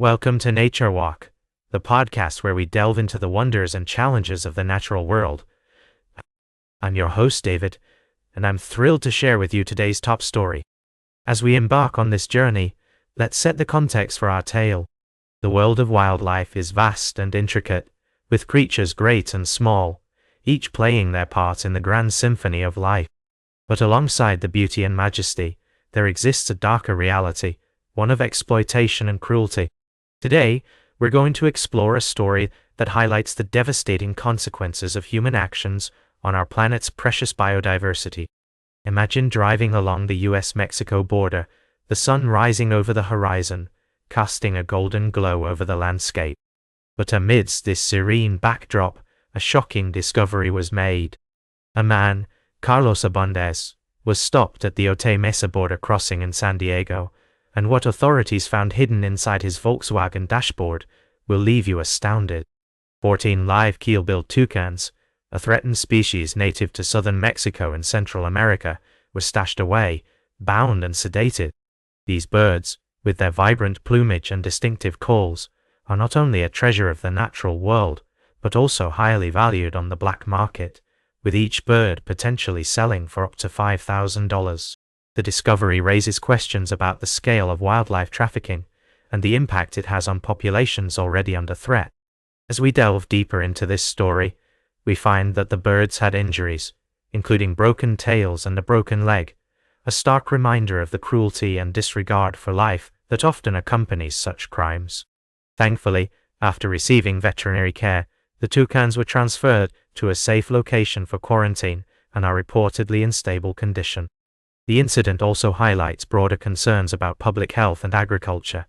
Welcome to Nature Walk, the podcast where we delve into the wonders and challenges of the natural world. I'm your host, David, and I'm thrilled to share with you today's top story. As we embark on this journey, let's set the context for our tale. The world of wildlife is vast and intricate, with creatures great and small, each playing their part in the grand symphony of life. But alongside the beauty and majesty, there exists a darker reality, one of exploitation and cruelty. Today, we're going to explore a story that highlights the devastating consequences of human actions on our planet's precious biodiversity. Imagine driving along the US-Mexico border, the sun rising over the horizon, casting a golden glow over the landscape. But amidst this serene backdrop, a shocking discovery was made. A man, Carlos Abundez, was stopped at the Otay Mesa border crossing in San Diego, and what authorities found hidden inside his Volkswagen dashboard will leave you astounded. 14 live keel-billed toucans, a threatened species native to southern Mexico and Central America, were stashed away, bound and sedated. These birds, with their vibrant plumage and distinctive calls, are not only a treasure of the natural world, but also highly valued on the black market, with each bird potentially selling for up to $5,000. The discovery raises questions about the scale of wildlife trafficking and the impact it has on populations already under threat. As we delve deeper into this story, we find that the birds had injuries, including broken tails and a broken leg, a stark reminder of the cruelty and disregard for life that often accompanies such crimes. Thankfully, after receiving veterinary care, the toucans were transferred to a safe location for quarantine and are reportedly in stable condition. The incident also highlights broader concerns about public health and agriculture,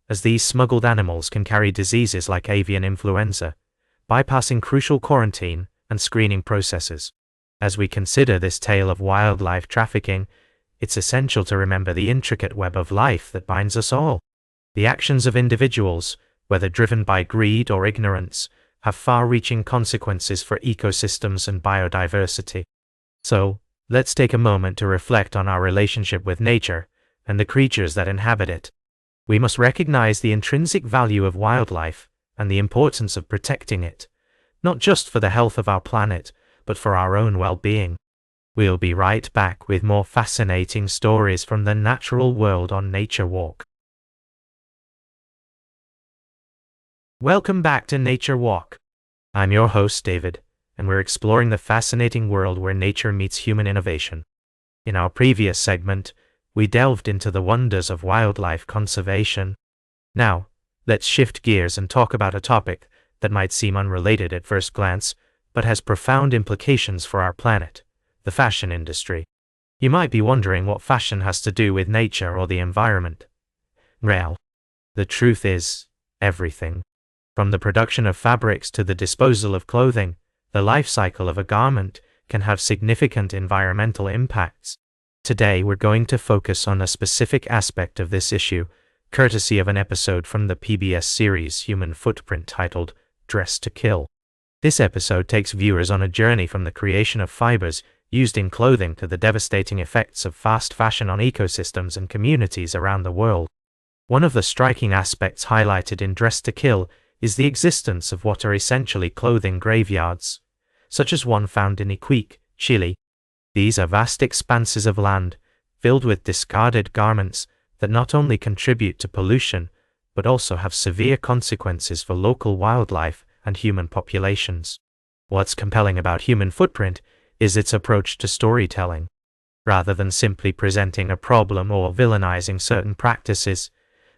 as these smuggled animals can carry diseases like avian influenza, bypassing crucial quarantine and screening processes. As we consider this tale of wildlife trafficking, it's essential to remember the intricate web of life that binds us all. The actions of individuals, whether driven by greed or ignorance, have far-reaching consequences for ecosystems and biodiversity. So, let's take a moment to reflect on our relationship with nature and the creatures that inhabit it. We must recognize the intrinsic value of wildlife and the importance of protecting it, not just for the health of our planet, but for our own well-being. We'll be right back with more fascinating stories from the natural world on Nature Walk. Welcome back to Nature Walk. I'm your host, David, and we're exploring the fascinating world where nature meets human innovation. In our previous segment, we delved into the wonders of wildlife conservation. Now, let's shift gears and talk about a topic that might seem unrelated at first glance, but has profound implications for our planet: the fashion industry. You might be wondering what fashion has to do with nature or the environment. Well, the truth is, everything. From the production of fabrics to the disposal of clothing, the life cycle of a garment can have significant environmental impacts. Today we're going to focus on a specific aspect of this issue, courtesy of an episode from the PBS series Human Footprint titled Dress to Kill. This episode takes viewers on a journey from the creation of fibers used in clothing to the devastating effects of fast fashion on ecosystems and communities around the world. One of the striking aspects highlighted in Dress to Kill is the existence of what are essentially clothing graveyards, such as one found in Iquique, Chile. These are vast expanses of land, filled with discarded garments that not only contribute to pollution, but also have severe consequences for local wildlife and human populations. What's compelling about Human Footprint is its approach to storytelling. Rather than simply presenting a problem or villainizing certain practices,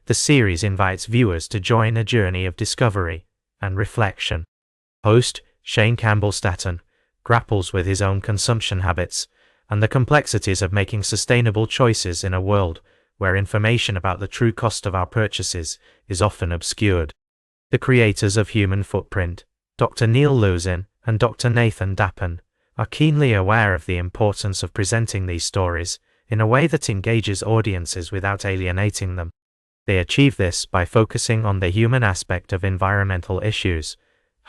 the series invites viewers to join a journey of discovery and reflection. Host Shane Campbell-Staton grapples with his own consumption habits and the complexities of making sustainable choices in a world where information about the true cost of our purchases is often obscured. The creators of Human Footprint, Dr. Neil Lozin and Dr. Nathan Dappen, are keenly aware of the importance of presenting these stories in a way that engages audiences without alienating them. They achieve this by focusing on the human aspect of environmental issues,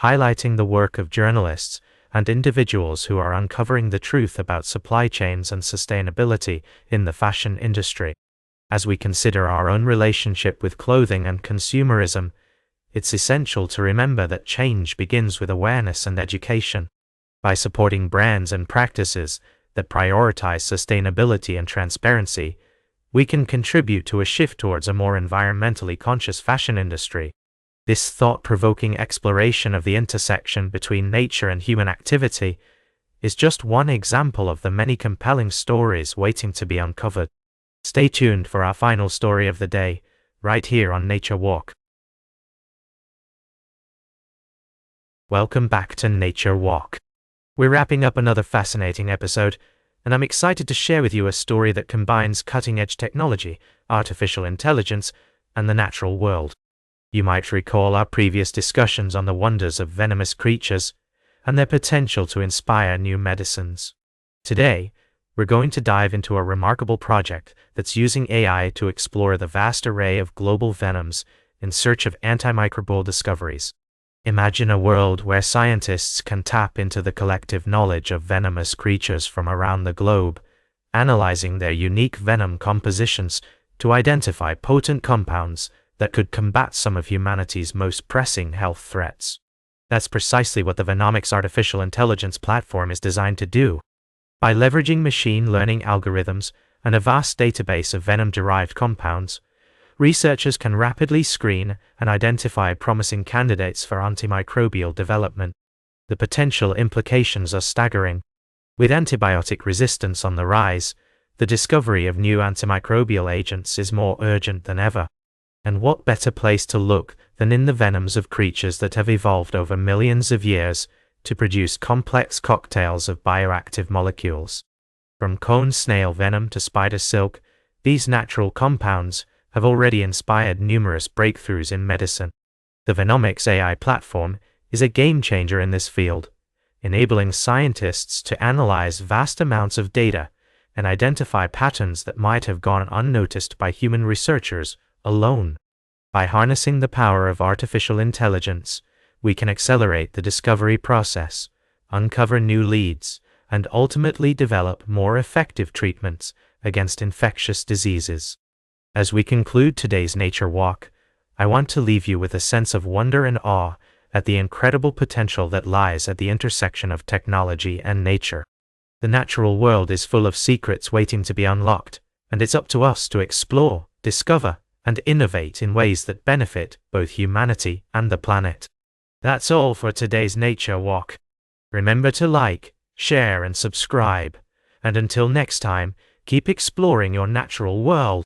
highlighting the work of journalists and individuals who are uncovering the truth about supply chains and sustainability in the fashion industry. As we consider our own relationship with clothing and consumerism, it's essential to remember that change begins with awareness and education. By supporting brands and practices that prioritize sustainability and transparency, we can contribute to a shift towards a more environmentally conscious fashion industry. This thought-provoking exploration of the intersection between nature and human activity is just one example of the many compelling stories waiting to be uncovered. Stay tuned for our final story of the day, right here on Nature Walk. Welcome back to Nature Walk. We're wrapping up another fascinating episode, and I'm excited to share with you a story that combines cutting-edge technology, artificial intelligence, and the natural world. You might recall our previous discussions on the wonders of venomous creatures and their potential to inspire new medicines. Today, we're going to dive into a remarkable project that's using AI to explore the vast array of global venoms in search of antimicrobial discoveries. Imagine a world where scientists can tap into the collective knowledge of venomous creatures from around the globe, analyzing their unique venom compositions to identify potent compounds that could combat some of humanity's most pressing health threats. That's precisely what the Venomics artificial intelligence platform is designed to do. By leveraging machine learning algorithms and a vast database of venom-derived compounds, researchers can rapidly screen and identify promising candidates for antimicrobial development. The potential implications are staggering. With antibiotic resistance on the rise, the discovery of new antimicrobial agents is more urgent than ever. And what better place to look than in the venoms of creatures that have evolved over millions of years to produce complex cocktails of bioactive molecules. From cone snail venom to spider silk, these natural compounds have already inspired numerous breakthroughs in medicine. The Venomics AI platform is a game-changer in this field, enabling scientists to analyze vast amounts of data and identify patterns that might have gone unnoticed by human researchers alone. By harnessing the power of artificial intelligence, we can accelerate the discovery process, uncover new leads, and ultimately develop more effective treatments against infectious diseases. As we conclude today's Nature Walk, I want to leave you with a sense of wonder and awe at the incredible potential that lies at the intersection of technology and nature. The natural world is full of secrets waiting to be unlocked, and it's up to us to explore, discover, and innovate in ways that benefit both humanity and the planet. That's all for today's Nature Walk. Remember to like, share, and subscribe. And until next time, keep exploring your natural world.